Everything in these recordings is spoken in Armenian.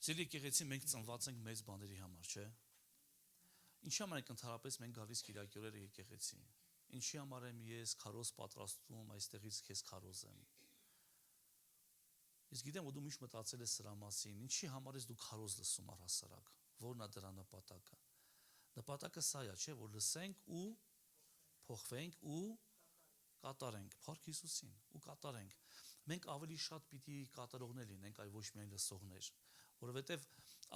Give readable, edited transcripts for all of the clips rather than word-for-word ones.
Սիրելի եկեղեցի, մենք ծնված ենք մեծ բաների համար, չէ՞։ Ինչի համար ենք ընդհանրապես մենք գալիս Կիրակի օրերը եկեղեցի։ Ինչի համար եմ ես քարոզ պատրաստում, այստեղից քեզ քարոզ եմ։ Ես գիտեմ, որ դու միշտ մտածել ես սրա մասին, ինչի համար ես դու քարոզ լսում առհասարակ, որն է դրա նպատակը։ Նպատակը սա է, չէ՞, որ լսենք ու փոխվենք ու կատարենք, Փառք Հիսուսին ու կատարենք։ Մենք ավելի շատ պիտի կատարողներ լինենք, այլ ոչ միայն լսողներ, որովհետև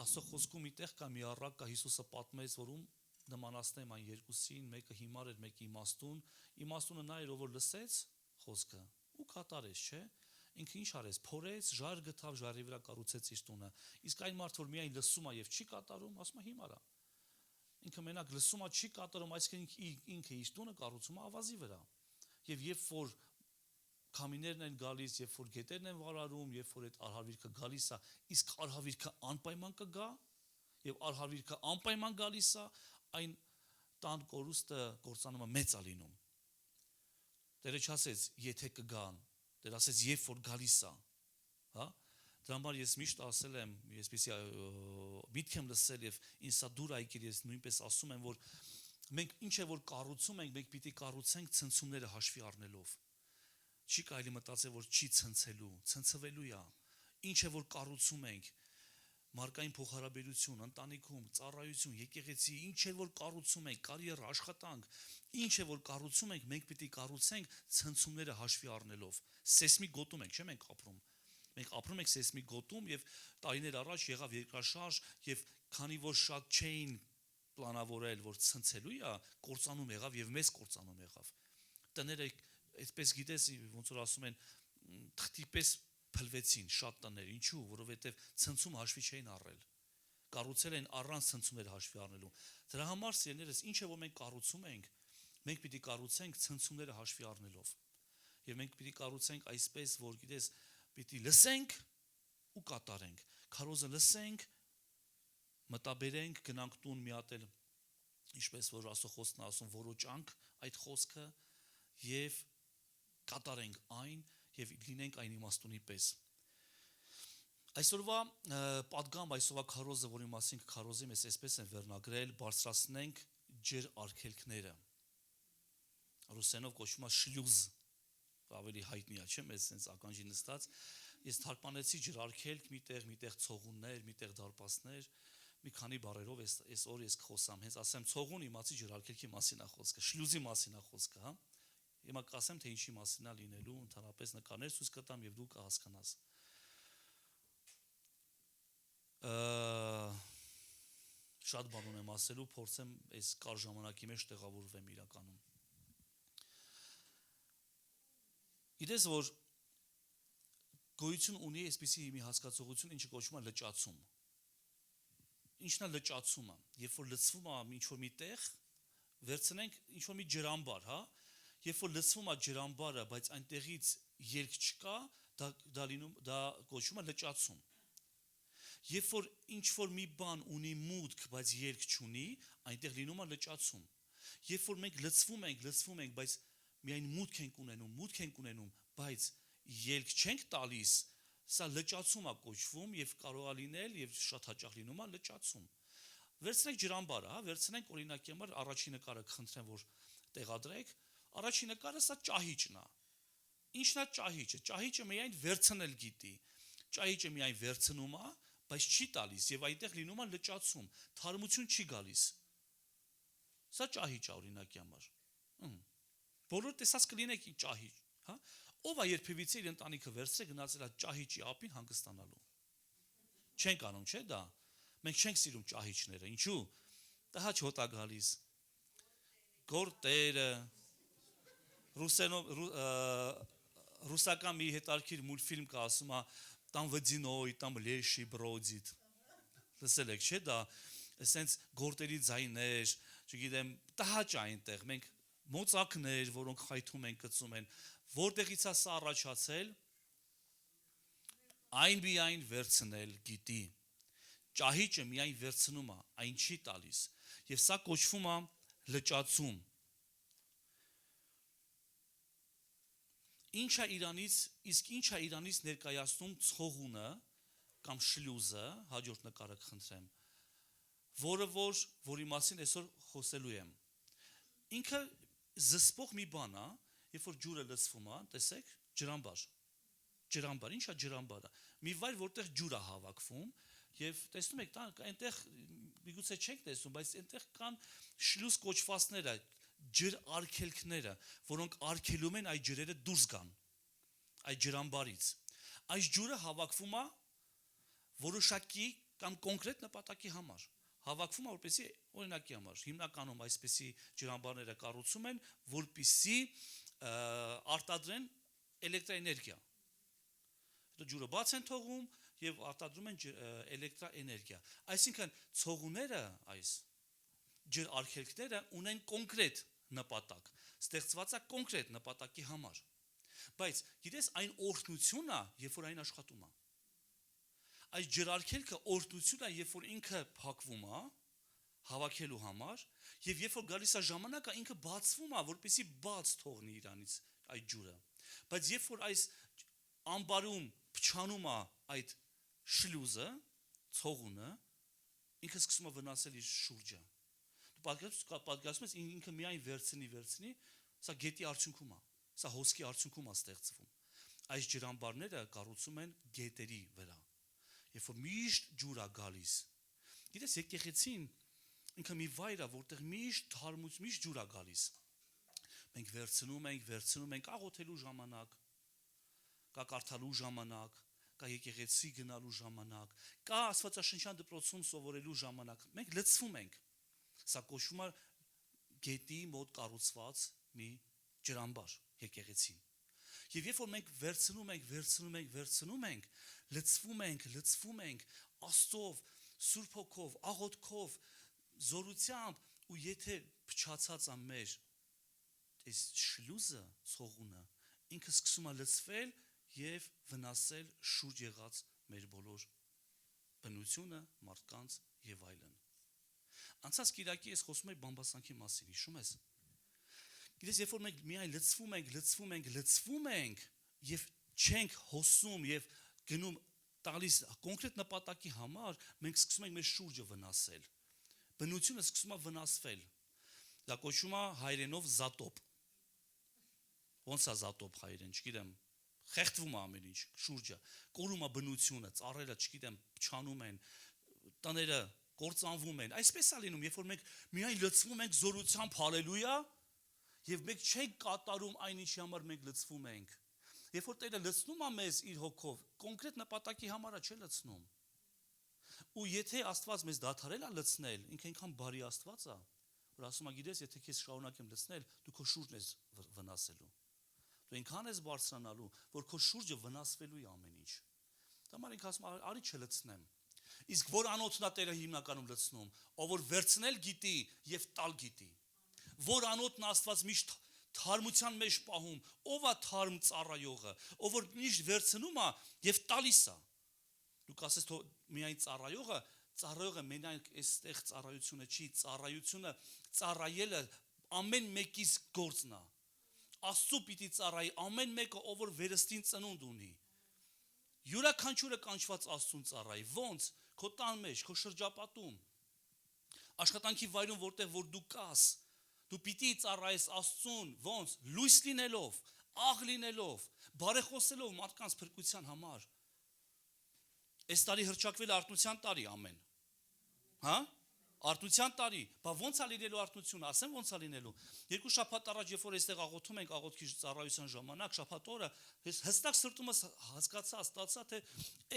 Աստծո խոսքում մի տեղ կա մի առակ կա Հիսուսը պատմեց, որում նմանացնեմ այն երկուսին, մեկը հիմար էր, մեկը իմաստուն, իմաստունը նա էր, ով որ լսեց խոսքը ու կատարեց, չէ՞։ Ինքը ինչ արեց, փորեց, ժայռ գտավ, ժայռի վրա կառուցեց իր տունը։ Իսկ այն մարդ, որ միայն լսում է եւ չի կատարում, ասում է հիմար է։ Ինքը մենակ լսում է, չի կատարում, այսինքն ինքը իր տունը կառուցում է ավազի վրա։ Եվ երբ որ քամիներն են գալիս, երբ որ գետերն են վարարում, երբ որ այդ արհավիրքը գալիս է, իսկ արհավիրքը անպայման կգա, եւ արհավիրքը անպայման գալիս է, այն տան կորուստը կործանում է մեծ է լինում։ Տերը չասեց, եթե կգան, Տերը ասեց, երբ որ գալիս է, հա։ Դրա համար ես միշտ ասել եմ, այսպեսի միտք եմ լսել եւ ինձ սա դուր եկել, ես նույնպես ասում եմ, որ մենք ինչ է որ կառուցում ենք, մենք պիտի կառուցենք ցնցումները հաշվի առնելով։ Չի կարելի մտածել, որ չի ցնցելու, ցնցվելու է։ Ինչ է որ կառուցում ենք, մարդկային փոխհարաբերություն, ընտանիքում, ծառայություն, եկեղեցի, ինչ է որ կառուցում ենք, կարիերա, աշխատանք, ինչ է որ կառուցում ենք, մենք պիտի կառուցենք ցնցումները հաշվի առնելով։ Սեյսմիկ գոտում ենք, չէ՞ մենք ապրում։ Մենք ապրում ենք սեյսմիկ գոտում եւ տարիներ առաջ եղավ երկրաշարժ եւ քանի որ շատ չէին պլանավորել, որ ցնցելու է, կործանում եղավ եւ մեծ կործանում եղավ։ Տները այսպես գիտես, ոնց որ ասում են, թղթի պես փլվեցին շատ տներ, ինչու, որովհետեւ ցնցում հաշվի չէին առել։ Կառուցել են առանց ցնցումներ հաշվի առնելու։ Դրա համար սիրելիներս, ինչ է որ մենք կառուցում ենք, մենք պիտի կառուցենք ցնցումները հաշվի առնելով։ Եվ մենք պիտի կառուցենք այսպես, որ գիտես, պիտի լսենք ու կատարենք։ Քարոզը լսենք, մտաբերենք, գնանք տուն մի հատ էլ, ինչպես որ Աստծո խոսքն է ասում, որոճանք այդ խոսքը եւ կատարենք այն եւ լինենք այն իմաստունի պես։ Այսօրվա պատգամ, այսօրվա քարոզը, որի մասին քարոզի մեզ այսպես են վերնագրել, բարձրացնենք ջեր արգելքները։ Ռուսերենով կոչվում է շլյուզ, ավելի հայտնի է, չէ՞, մեզ sense ականջի նստած։ Ես թարգմանեցի ջրարգելք, միտեղ ցողուններ, միտեղ դարպասներ, մի քանի բառերով այս օր ես կխոսամ, հենց ասեմ ցողուն իմացի ջրարգելքի մասին է խոսքը, շլյուզի մասին է խոսքը, հա։ Հիմա կասեմ, թե ինչի մասին է լինելու, ընդհանրապես նկարներ ցույց կտամ եւ դու կհասկանաս։ Շատ բան ունեմ ասելու, փորձեմ այս կար ժամանակի մեջ տեղավորվեմ իրականում։ Գիտես, որ գոյություն ունի այսպիսի մի հասկացողություն, ինչը կոչվում է լճացում։ Ինչն է լճացումը։ Երբ որ լցվում է ինչ-որ մի տեղ, վերցնենք ինչ-որ մի ջրամբար, հա։ Երբ որ լցվում է ջրամբարը, բայց այնտեղից ելք չկա, դա կոչվում է լճացում։ Երբ որ ինչ-որ մի բան ունի մուտք, բայց ելք չունի, այնտեղ լինում է լճացում։ Երբ որ մենք լցվում ենք, բայց միայն մուտք ենք ունենում, բայց ելք չենք տալիս, սա լճացում է կոչվում եւ կարող է լինել եւ շատ հաճախ լինում է լճացում։ Վերցնենք ջրամբարը, հա, վերցնենք օրինակի համար առաջին նկարը կխնդրեմ, որ տեղադրեք, առաջին նկարը սա ճահիճն է։ Ինչն է ճահիճը։ Ճահիճը միայն վերցնել գիտի։ Ճահիճը միայն վերցնում է, բայց չի տալիս եւ այնտեղ լինում է լճացում, թարմություն չի գալիս։ Սա ճահիճ է օրինակի համար։ Բոլոր տեսած կլինեք ճահիճ, հա։ Ով է երբևիցե իր ընտանիքը վերցրել գնացել է ճահիճի ափին հանգստանալու։ Չենք անում, չէ՞ դա։ Մենք չենք սիրում ճահիճները, ինչու՞։ Տհաճ հոտ է գալիս։ Գորտերը, ռուսական մի հետարքիր մուլտֆիլմ կա, ասում է «Там водяной, там леший бродит»։ Լսել եք, չէ՞ դա։ Այսենց գորտերի ձայներ, չգիտեմ, տհաճ է այնտեղ։ Մենք մոծակներ, որոնք խայթում են, կծում են, որտեղից է սա առաջացել, այն միայն վերցնել գիտի։ Ճահիճը միայն վերցնում է, այն չի տալիս։ Եվ սա կոչվում է լճացում։ Ինչ է Իրանից ներկայացնում ցողունը կամ շլյուզը, հաջորդ նկարը կխնդրեմ, որի մասին այսօր խոսելու եմ։ Ինքը զսպող մի բան է, երբ որ ջուրը լցվում է, տեսեք, ջրամբար, ի՞նչ է ջրամբարը։ Մի վայր, որտեղ ջուր է հավաքվում, եւ տեսնում եք, այնտեղ միգուցե չեք տեսնում, բայց այնտեղ կան շլյուզ կոչվածները, ջր արգելքները, որոնք արգելում են այդ ջրերը դուրս գան այդ ջրամբարից։ Այս ջուրը հավաքվում է որոշակի կամ կոնկրետ նպատակի համար։ Հավաքվում է որպեսզի օրինակի համար, հիմնականում այսպիսի ջրամբարները կառուցում են, որպեսզի արտադրեն էլեկտրաէներգիա։ Հետո ջուրը բաց են թողում եւ արտադրում են էլեկտրաէներգիա։ Այսինքն ցողունները, այս ջր արգելքները ունեն կոնկրետ նպատակ, ստեղծված է կոնկրետ նպատակի համար։ Բայց գիտես, այն օրհնությունն է, երբ որ այն աշխատում է։ Այս ջրարգելքը օրհնությունն է, երբ որ ինքը փակվում է հավաքելու համար, եւ երբ որ գալիս է ժամանակը, ինքը բացվում է, որպեսզի բաց թողնի իրանից այդ ջուրը։ Բայց երբ որ այս ամբարում փչանում է այդ շլյուզը, ցողունը, ինքը սկսում է վնասել իր շուրջը։ Դու պատկերացնում ես, ինքը միայն վերցնի, սա գետի արդյունքում է, սա հոսքի արդյունքում է ստեղծվում։ Այս ջրամբարները կառուցում են գետերի վրա, երբ որ միշտ ջուր է գալիս։ Գիտես, եկեղեցին ինքը մի վայր է, որտեղ միշտ թարմուց, միշտ ջուր է գալիս։ Մենք վերցնում ենք աղոթելու ժամանակ, կա կարդալու ժամանակ, կա եկեղեցի գնալու ժամանակ, կա աստվածաշնչյան դպրոցում սովորելու ժամանակ։ Մենք լցվում ենք։ Սա կոչվում է գետի մոտ կառուցված մի ջրամբար, եկեղեցին։ Եվ երբ որ մենք վերցնում ենք, լցվում ենք Աստծով, Սուրբ Հոգով, աղոթքով, զորությամբ, ու եթե փչացած է մեր այս շլյուզը, ցողունը, ինքը սկսում է լցվել եւ վնասել շուրջ եղած մեր բոլոր բնությունը, մարդկանց եւ այլն։ Անցած Կիրակի ես խոսում եի բամբասանքի մասին, հիշում ես։ Գիտես, երբ որ մենք միայն լցվում ենք եւ չենք հոսում եւ գնում տալիս կոնկրետ նպատակի համար, մենք սկսում ենք մեր շուրջը վնասել։ Բնությունը սկսում է վնասվել։ Դա կոչվում է հայերենով զատոպ։ Ոնց է զատոպ հայերեն, չգիտեմ, խեղդվում է ամեն ինչ, շուրջը, կորում է բնությունը, ծառերը, չգիտեմ, փչանում են, տները կործանվում են։ Այսպես է լինում, երբ որ մենք միայն լցվում ենք զորությամբ, հալելույա, եւ մենք չենք կատարում այն, ինչի համար մենք լցվում ենք։ Երբ որ Տերը լցնում է մեզ իր հոգով, կոնկրետ նպատակի համար է չէ լցնում։ Ու եթե Աստված մեզ դադարել է լցնել, ինքը այնքան բարի Աստված է, որ ասում է, գիտես, եթե քեզ շարունակեմ լցնել, դու քո շուրջն ես վնասելու։ Դու այնքան ես բարձրանալու, որ քո շուրջը վնասվելու է ամեն ինչ։ Դամար ինքը ասում է, արի չլցնեմ։ Իսկ որ անոթն է Տերը հիմնականում լցնում, ով որ վերցնել գիտի եւ տալ գիտի։ Որ անոթն Աստված միշտ թարմության մեջ պահում, ով է թարմ ծառայողը, ով որ միշտ վերցնում է եւ տալիս է։ Դու կասես թող միայն ծառայողը մենակ այստեղ ծառայությունը չի, ծառայելը ամեն մեկիս գործն է։ Աստծո պիտի ծառայի ամեն մեկը, ով որ վերստին ծնունդ ունի։ Յուրաքանչյուրը կանչված Աստծուն ծառայի։ Ոնց? Քո տան մեջ, քո շրջապատում, աշխատանքի վայրում, որտեղ որ դու կաս, դու պիտի ծառայես Աստծուն, ոնց? Լույս լինելով, աղ լինելով, բարեխոսելով մարդկանց փրկության համար։ Այս տարի հռչակվել է արթնության տարի ամեն։ Հա? Արթնության տարի, բա ոնց է լինելու արթնությունը, ասեմ ոնց է լինելու։ 2 շաբաթ առաջ, երբ որ այստեղ աղոթում ենք աղոթքի ծառայության ժամանակ, շաբաթ օրը, ես հստակ սրտումս հասկացա, ստացա, թե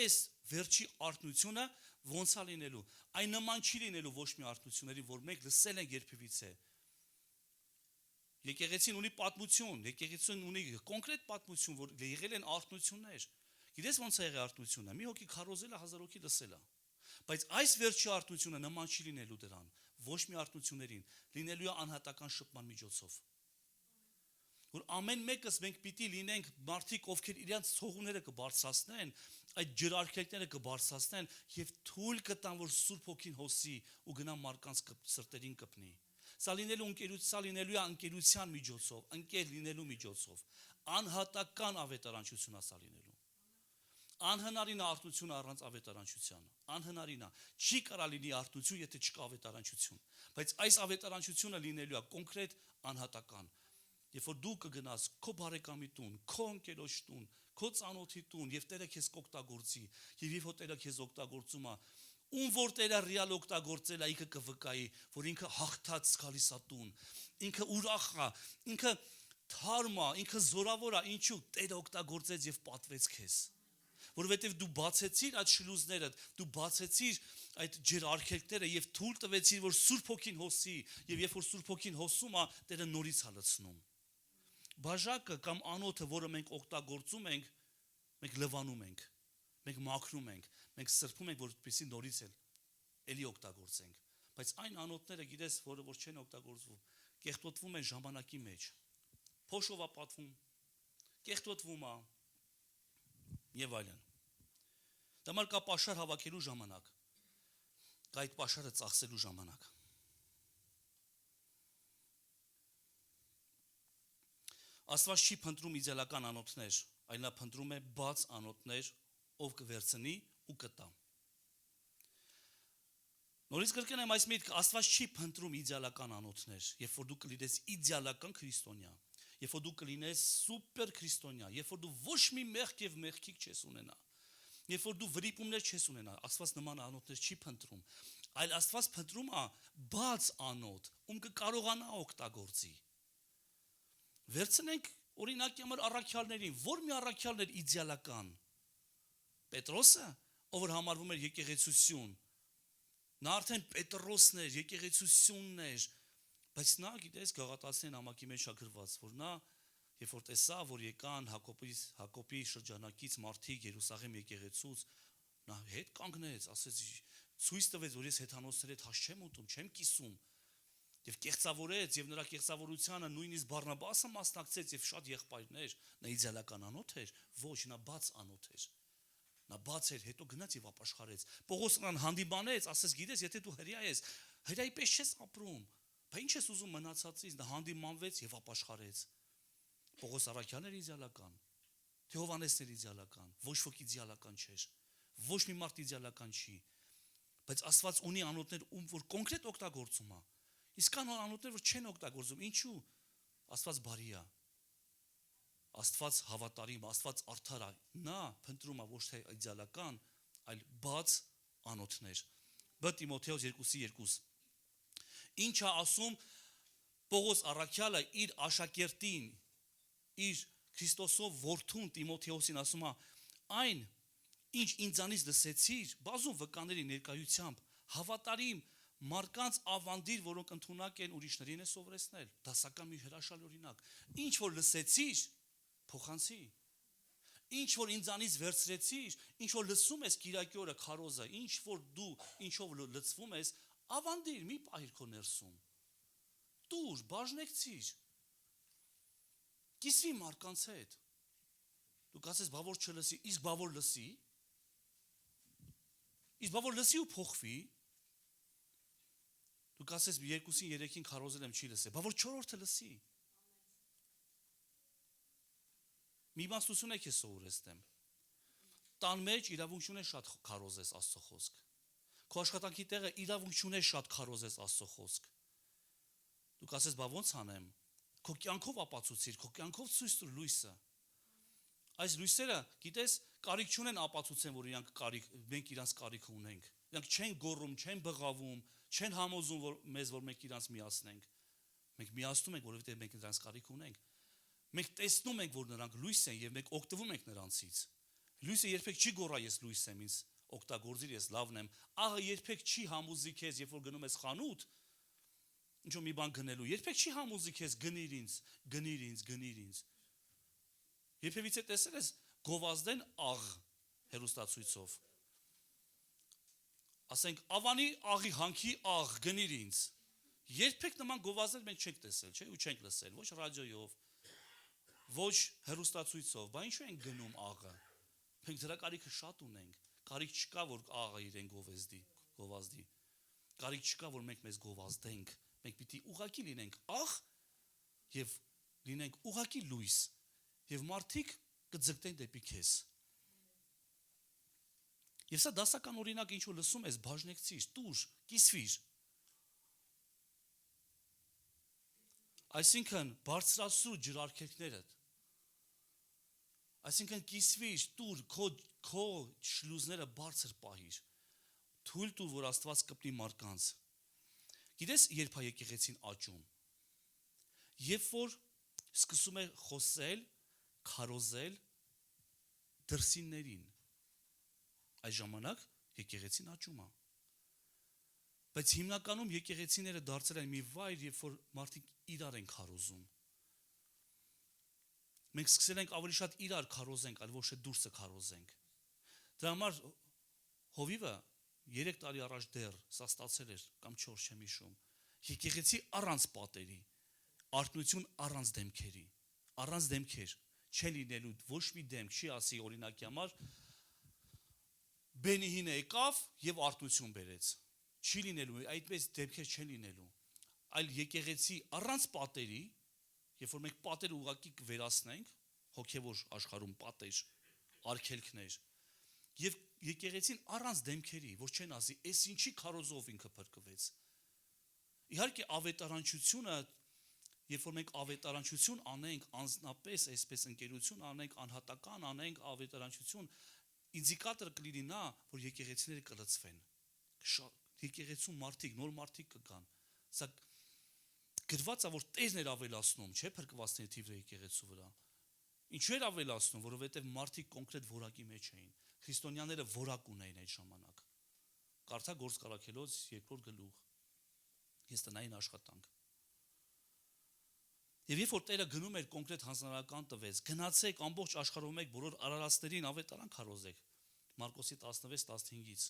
այս վերջի արթնությունը ոնց է լինելու։ Այն նման չի լինելու ոչ մի արթնությունների, որ մենք լսել ենք երբևիցե։ Եկեղեցին ունի պատմություն, եկեղեցին ունի կոնկրետ պատմություն, որ եղել են արթնություններ։ Գիտես ոնց է եղել արթնությունը։ Մի հոգի քարոզել է, 1000 հոգի լսել է։ Բայց այս վերջի արթնությունը նման չի լինելու դրան, ոչ մի արթնություններին, լինելու է անհատական շփման միջոցով։ Որ ամեն մեկս մենք պիտի լինենք մարդիկ, ովքեր իրենց ցողունները կբարձրացնեն, այդ ջրարգելքները կբարձրացնեն եւ թույլ կտան, որ Սուրբ Հոգին հոսի ու գնա մարդկանց սրտերին կպնի։ Սա լինելու է ընկերության միջոցով, ընկեր լինելու միջոցով, անհատական ավետարանչություն է սա լինելու։ Անհնարին է արթնությունը առանց ավետարանչության։ Անհնարին է։ Չի կարա լինի արթնություն, եթե չկա ավետարանչություն։ Բայց այս ավետարանչությունը լինելու է կոնկրետ անհատական։ Երբ որ դու կգնաս քո բարեկամի տուն, քո ընկերոջ տուն, քո ծանոթի տուն եւ Տերը քեզ կօգտագործի, եւ երբ որ Տերը քեզ օգտագործում է, ում որ Տերը ռեալ օգտագործել է, ինքը կվկայի, որ ինքը հաղթած գալիս է տուն, ինքը ուրախ է, ինքը թարմ է, ինքը զորավոր է, ինչու Տերը օգտագործեց եւ պատվեց քեզ։ Որովհետև դու բացեցիր այդ շլուզները, դու բացեցիր այդ ջրարգելքները եւ թույլ տվեցիր, որ Սուրբ Հոգին հոսի, եւ երբ որ Սուրբ Հոգին հոսում է, Տերը նորից է լցնում։ Բաժակը կամ անոթը, որը մենք օգտագործում ենք, մենք լվանում ենք, մենք մաքրում ենք, մենք սրբում ենք, որպեսզի նորից էլի օգտագործենք։ Բայց այն անոթները, գիտես, որը որ չեն օգտագործվում, կեղտոտվում են ժամանակի մեջ։ Փոշով է պատվում, կեղտոտվում է եւ այլն։ Դամար կա պաշար հավաքելու ժամանակ, կա այդ պաշարը ծախսելու ժամանակ։ Աստված չի փնտրում իդեալական անոթներ, այլ նա փնտրում է բաց անոթներ, ով կվերցնի ու կտա։ Նորից կրկնեմ այս միտքը, Աստված չի փնտրում իդեալական անոթներ, երբ որ դու կլինես իդեալական քրիստոնյա, երբ որ դու կլինես սուպեր քրիստոնյա, երբ որ դու ոչ մի մեղք եւ մեղքիկ չես ունենա, երբ որ դու վրիպումներ չես ունենա, Աստված նման անոթներ չի փնտրում, այլ Աստված փնտրում է բաց անոթ, ում կկարողանա օգտագործի։ Վերցնենք օրինակի համար առաքյալներին, որ մի առաքյալն էր իդեալական։ Պետրոսը, ով որ համարվում էր եկեղեցություն, նա արդեն Պետրոսն էր, եկեղեցությունն էր, բայց նա, գիտես, Գաղատացիների նամակի մեջ գրված, որ նա, երբ որ տեսա, որ եկան Հակոբի շրջանակից մարդիկ Երուսաղեմ եկեղեցուց, նա հետ կանգնեց, ասեց, ցույց տվեց, որ ես հեթանոսների հետ հաշ չեմ ուտում, չեմ կիսում։ Եվ կեղծավորեց, եւ նրա կեղծավորությանը նույնիսկ Բարնաբասը մասնակցեց եւ շատ եղբայրներ, նա իդեալական անոթ էր, ոչ, նա բաց անոթ էր։ Նա բաց էր, հետո գնաց եւ ապաշխարեց։ Պողոս նրան հանդիմանեց, ասեց, գիտես, եթե դու հրեա ես, հրեայի պես չես ապրում, բա ինչ ես ուզում մնացածից, նա հանդիմանվեց եւ ապաշխարեց։ Պողոս առաքյալն էր իդեալական, թե Հովհաննեսն էր իդեալական, ոչ ոք իդեալական չէր, ոչ մի մարդ իդեալական չի, բայց Աստված ունի անոթներ, ում որ կոնկրետ օգտագործում է։ Իսկ կան անոթներ, որ չեն օգտագործում, ինչու՞։ Աստված բարի է, Աստված հավատարիմ, Աստված արդար է, նա փնտրում է ոչ թե իդեալական, այլ բաց անոթներ։ Բ Տիմոթեոս 2:2 Ինչ է ասում Պողոս առաքյալը իր աշակերտին, իր Քրիստոսով որդուն Տիմոթեոսին ասում է, այն ինչ ինձանից լսեցիր, բազում վկաների ներկայությամբ, հավատարիմ մարդկանց ավանդիր, որոնք ընդունակ են ուրիշներին է սովորեցնել, դասական մի հրաշալի օրինակ։ Ինչ որ լսեցիր, փոխանցի։ Ինչ որ ինձանից վերցրեցիր, ինչ որ լսում ես Կիրակի օրը քարոզը, ինչ որ դու ինչով լցվում ես, ավանդիր, մի պահիր քո ներսում։ Տուր, բաժնեկցիր։ Կիսվի մարդկանց հետ։ Դու կասես, բա որ չլսի, իսկ բա որ լսի։ Իսկ բա որ լսի ու փոխվի։ Դու կասես 2-ին 3-ին քարոզել եմ չի լսել, բա որ 4-րդը լսի։ Մի իմաստություն եք ես սովորեցնեմ։ Տան մեջ իրավունք չունես շատ քարոզես Աստծո խոսք։ Քո աշխատանքի տեղը իրավունք չունես շատ քարոզես Աստծո խոսք։ Դու կասես, բա ո՞նց անեմ։ Քո կյանքով ապացուցիր, քո կյանքով ցույց տուր լույսը։ Այս լույսերը, գիտես, կարիք չունեն ապացուցեն, որ մենք իրանց կարիքը ունենք։ Իրանք չեն գոռում, չեն բղավում, չեն համոզում որ մենք իրանց միացնենք։ Մենք միացնում ենք, որովհետև մենք նրանց կարիք ունենք։ Մենք տեսնում ենք, որ նրանք լույս են եւ մենք օգտվում ենք նրանցից։ Լույսը երբեք չի գոռա ես լույս եմ, ինձ օգտագործիր, ես լավն եմ։ Աղը երբեք չի համոզի քեզ, երբ որ գնում ես խանութ, ինչ-որ մի բան գնելու, երբեք չի համոզի քեզ գնիր ինձ։ Երբևիցե տեսել ես գովազդեն աղ հերոստացույցով։ Ասենք Ավանի աղի հանքի աղ գնիր ինձ։ Երբեք նման գովազդներ մենք չենք տեսել, չէ՞, ու չենք լսել, ոչ ռադիոյով, ոչ հերոստացույցով, բա ինչու են գնում աղը։ Մենք դրա կարիքը շատ ունենք։ Կարիք չկա, որ աղը իրեն գովազդի։ Կարիք չկա, որ մենք մեզ գովազդենք։ Մենք պիտի ուղակի լինենք աղ եւ լինենք ուղակի լույս եւ մարդիկ կձգտեն դեպի քեզ։ Եվ սա դասական օրինակ ինչ որ լսում ես, բաժնեկցիր, տուր, կիսվիր։ Այսինքն բարձրացրու ջրարգելքներդ։ Այսինքն կիսվիր, տուր, քո շլուզները բարձր պահիր։ Թույլ տուր, որ Աստված կպնի մարդկանց։ Գիտես, երբ է եկեղեցին աճում։ Երբ որ սկսում է խոսել, քարոզել դրսիններին, այս ժամանակ եկեղեցին աճում է։ Բայց հիմնականում եկեղեցիները դարձել են մի վայր, երբ որ մարդիկ իրար են քարոզում։ Մենք սկսել ենք ավելի շատ իրար քարոզենք, այլ ոչ թե դուրսը քարոզենք։ Դրա համար հովիվը 3 տարի առաջ դեռ սա ստացել էր կամ 4 չեմ հիշում։ Եկեղեցի առանց պատերի, արթնություն առանց դեմքերի, առանց դեմքեր չի լինելու ոչ մի դեմք, չի ասի օրինակի համար Բենիհին եկավ եւ արթնություն բերեց։ Չի լինելու, այդպես դեմքեր չեն լինելու։ Այլ եկեղեցի առանց պատերի, երբ որ մենք պատերը ուղակի կվերացնենք, հոգևոր աշխարհում պատեր, արգելքներ, եւ եկեղեցին առանց դեմքերի, որ չեն ասի, «Էս ինչի քարոզով ինքը փրկվեց»։ Իհարկե ավետարանչությունը, երբ որ մենք ավետարանչություն անենք, անձնապես, այսպես ընկերություն անենք, անհատական անենք ավետարանչություն, ինդիկատորը կլինի նա, որ եկեղեցիները կլծվեն։ Եկեղեցու մարդիկ, նոր մարդիկ կգան։ Սա գրված է, որ Տերն էր ավելացնում, չէ՞, փրկվածների թիվը եկեղեցու վրա։ Ինչու էր ավելացնում, որովհետև մարդիկ կոնկրետ որակի մեջ էին։ Քրիստոնյաները որակ ունեին այդ ժամանակ։ Կարդա Գործ Կարաքելոց 2-րդ գլուխ։ Ես տնային աշխատանք։ Եվ երբ որ Տերը գնում էր կոնկրետ հանձնարարական տվեց, գնացեք ամբողջ աշխարհում եք բոլոր արարածներին ավետարան քարոզեք։ Մարկոսի 16-15-ից։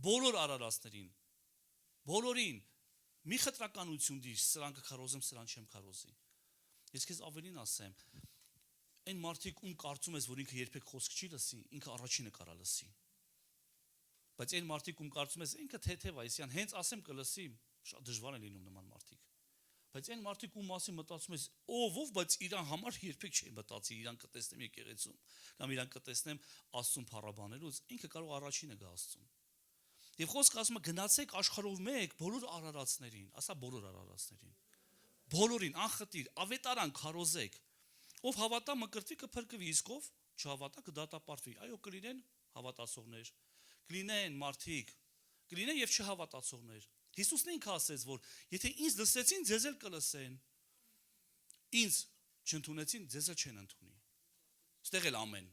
Բոլոր արարածներին, բոլորին մի խտրականություն դիր, սրան կքարոզեմ, սրան չեմ քարոզի։ Ես քեզ ավելին ասեմ, այն մարդիկ ում կարծում ես, որ ինքը երբեք խոսք չի լսի, ինքը առաջինը կարա լսի։ Բայց այն մարդիկ ում կարծում ես, ինքը թեթև այսյան, հենց ասեմ կլսի, շատ դժվար է լինում նման մարդիկ։ Բայց այն մարդիկ ում մասին մտածում ես, ով, բայց իրան համար երբեք չի մտածի, իրան կտեսնեմ եկեղեցում, կամ իրան կտեսնեմ Աստծուն փառաբանելուց, ինքը կարող առաջինը գա Աստծուն։ Եվ խոսքը ասում է գնացեք աշխարհով մեկ բոլոր արարածներին, ասա բոլոր արարածներին։ Բոլորին անխտիր, ավետարան քարոզեք։ Ով հավատա մկրտվի կփրկվի, իսկ ով չհավատա կդատապարտվի։ Այո, կլինեն հավատացողներ, կլինեն մարդիկ, կլինեն եւ չհավատացողներ։ Հիսուսն ինքը ասեց, որ եթե ինձ լսեցին, ձեզ էլ կլսեն։ Ինձ չընդունեցին, ձեզ էլ չեն ընդունի։ Ստեղ էլ ամեն։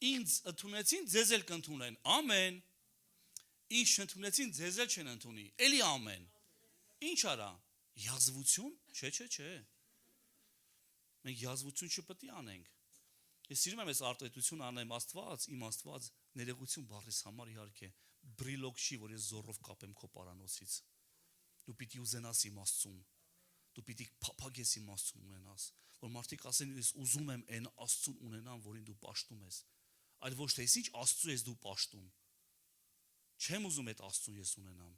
Ինձ ընդունեցին, ձեզ էլ կընդունեն։ Ամեն։ Ինձ չընդունեցին, ձեզ էլ չեն ընդունի։ Էլի ամեն։ Ինչ արա։ Յազվություն։ Չէ։ Մենք յազվություն չպետք է անենք։ Ես սիրում եմ այս արտահայտություն անեմ Աստված, իմ Աստված ներողություն բառիս համար իհարկե, բրիլոկ չի, որ ես զորով կապեմ քո պարանոցից։ Դու պիտի ուզենաս իմ Աստծուն։ Դու պիտի փափագես իմ Աստծուն ունենաս, որ մարդիկ ասեն, ես ուզում եմ այն Աստծուն ունենամ, որին դու պաշտում ես, այլ ոչ թե ինչ Աստծու ես դու պաշտում։ Չեմ ուզում այդ Աստծուն ես ունենամ։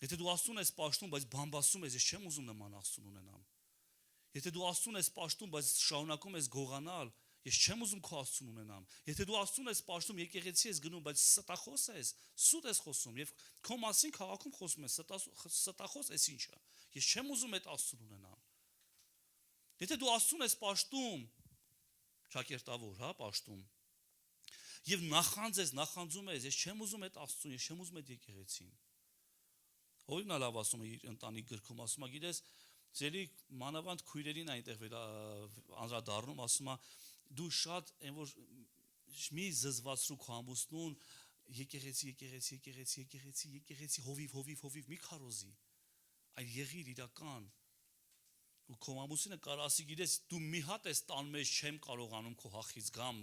Եթե դու Աստծուն ես պաշտում, բայց բամբասում ես, ես չեմ ուզում նման Աստծուն ունենամ։ Եթե դու Աստծուն ես պաշտում, բայց շարունակում ես գողանալ, ես չեմ ուզում քո Աստծուն ունենամ։ Եթե դու Աստծուն ես պաշտում, եկեղեցի ես գնում, բայց ստախոս ես, սուտ ես խոսում եւ քո մասին քաղաքում խոսում ես, ստախոս ես ինչա։ Ես չեմ ուզում այդ Աստծուն ունենամ։ Եթե դու Աստծուն ես պաշտում, ճակերտավոր, հա, պաշտում, եւ նախանձում ես, ես չեմ ուզում այդ Աստծուն, ես չեմ ուզում այդ եկեղեցին։ Հովիվն լավ ասում է իր ընտանիք գրքում, ասում է, գիտես, ձերի մանավանդ քույրերին այնտեղ անդրադառնում, ասում է, դու շատ այն որ մի զզվացրու քո ամուսնուն, եկեղեցի, հովիվ, մի քարոզի, այլ եղիր իրական։ Ու քո ամուսինը կարող ասի, գիտես, դու մի հատ ես տան մեջ չեմ կարողանում քո հախից գամ,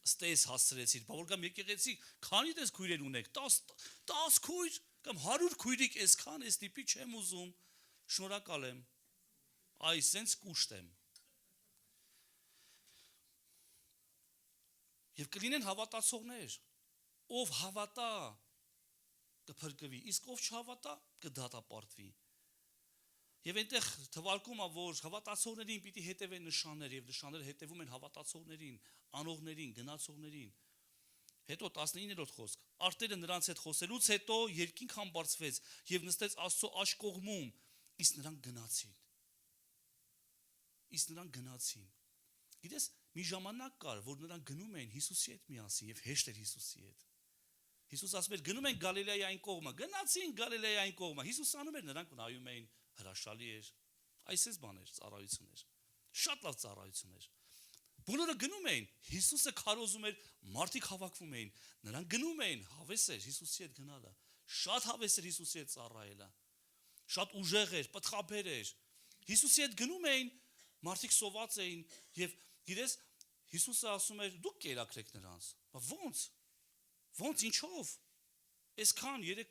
ստես հասցրեցիր, բա որ կամ եկեղեցի, քանի դες քույրեր ունեք, 10 քույր կամ 100 քույրիկ այսքան էս տիպի չեմ ուզում, շնորհակալ եմ, այ սենց կուշտ եմ։ Եվ կլինեն հավատացողներ, ով հավատա կփրկվի, իսկ ով չհավատա կդատապարտվի։ Եվ այնտեղ թվարկում է, որ հավատացողներին պիտի հետևեն նշաններ, եւ նշանները հետևում են հավատացողներին, անողներին, գնացողներին։ Հետո 19-րդ խոսք. Արտերը նրանց հետ խոսելուց հետո երկինք համբարձվեց եւ նստեց Աստծո աջ կողմում, իսկ նրանք գնացին։ Գիտես, մի ժամանակ կար, որ նրանք գնում էին Հիսուսի հետ միասին եւ հեշտ էր Հիսուսի հետ։ Հիսուս ասում էր գնում են Գալիլեայի այն կողմը, գնացին Գալիլեայի այն կողմը։ Հիսուս անում էր, նրանք նայում էին, հրաշալի էր։ Այսպես բաներ, ծառայություն էր։ Շատ լավ ծառայություն էր։ Բոլորը գնում էին, Հիսուսը քարոզում էր, մարդիկ հավաքվում էին, նրանք գնում էին, հավես էր Հիսուսի հետ գնալը, շատ հավես էր Հիսուսի հետ ծառայելը, շատ ուժեղ էր, պտղաբեր էր։ Հիսուսի հետ գնում էին, մարդիկ սոված էին եւ գիտես, Հիսուսը ասում էր՝ դուք կերակրեք նրանց։ Ոնց ինչով։ Այսքան 3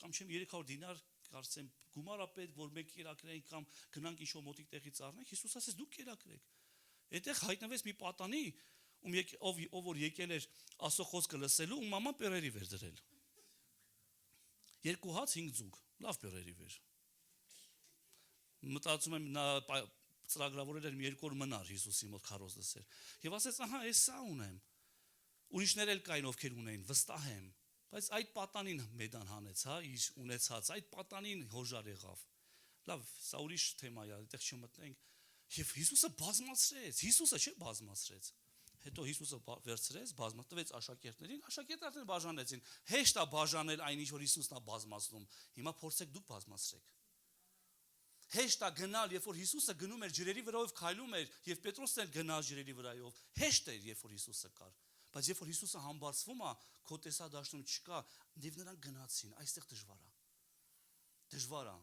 կամ չեմ 300 դինար կարծեմ գումար է պետք, որ մեկ կերակրենք կամ գնանք ինչ-որ մոտիկ տեղից առնենք։ Հիսուս ասեց՝ դուք կերակրեք։ Այդտեղ հայտնվեց մի պատանի, ով որ եկել էր Աստծո խոսքը լսելու, ու մաման պերերի վեր դրել։ 2 հաց 5 ձուկ, լավ պերերի վեր։ Մտածում եմ նա ծրագրավորել էր մի 2 օր մնար Հիսուսի մոտ քարոզ լսեր։ Եվ ասեց, ահա, ես սա ունեմ։ Ուրիշներ էլ կային, ովքեր ունեին, վստահ եմ։ Բայց այդ պատանին մեդան հանեց, հա, իր ունեցած, այդ պատանին հոժար եղավ։ Լավ, սա ուրիշ թեմա է, այդտեղ չմտնենք։ Եվ Հիսուսը բազմացրեց, Հիսուսը չէ բազմացրեց։ Հետո Հիսուսը վերցրեց, բազմացրեց աշակերտներին, աշակերտները բաժանեցին։ Հեշտ է բաժանել այն, ինչ որ Հիսուսն է բազմացնում։ Հիմա փորձեք դուք բազմացրեք։ Հեշտ է գնալ, երբ որ Հիսուսը գնում էր ջրերի վրայով քայլում էր, եւ Պետրոսն էլ գնաց ջրերի վրայով։ Հեշտ էր, երբ որ Հիսուսը կար։ Բայց երբ որ Հիսուսը համբարձվում է, քո տեսադաշտում չկա, եւ նրանք գնացին, այստեղ դժվար է։ Դժվար է։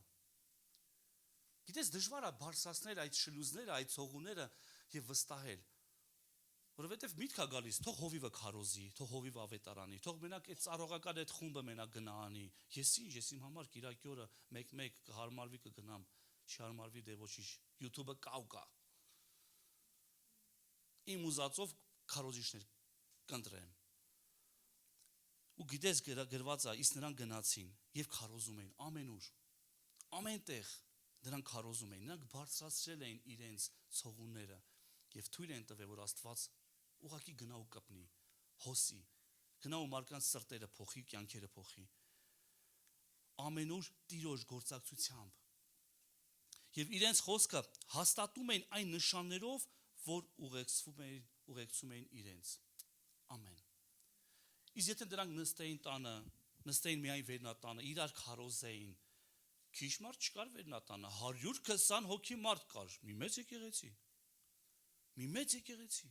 Գիտես, դժվար է բարձրացնել այդ շլուզները, այդ ցողունները եւ վստահել։ Որովհետեւ միտք է գալիս, թող հովիվը քարոզի, թող հովիվը ավետարանի, թող մենակ այդ ծառողական այդ խումբը մենակ գնահանի։ Ես իմ համար Կիրակի օրը 1-1 կհարմարվի կգնամ, չհարմարվի դե ոչինչ, YouTube-ը կա։ Իմ ուզածով քարոզիչներ կընտրեմ։ Ու գիտես գրված է, իսկ նրանք գնացին եւ քարոզում էին ամենուր։ Ամենտեղ նրանք քարոզում էին, նրանք բարձրացրել էին իրենց ցողունները եւ թույլ են տվել, որ Աստված ուղակի գնա ու կպնի, հոսի, գնա ու մարդկանց սրտերը փոխի, կյանքերը փոխի։ Ամենուր Տիրոջ գործակցությամբ։ Եվ իրենց խոսքը հաստատում էին այն նշաններով, որ ուղեկցում էին իրենց։ Ամեն։ Իսկ եթե դրանք նստեին տանը, նստեին միայն վերնատանը, իրար քարոզեին, քիչ մարդ չկար վերնատանը, 120 հոգի մարդ կար, մի մեծ եկեղեցի։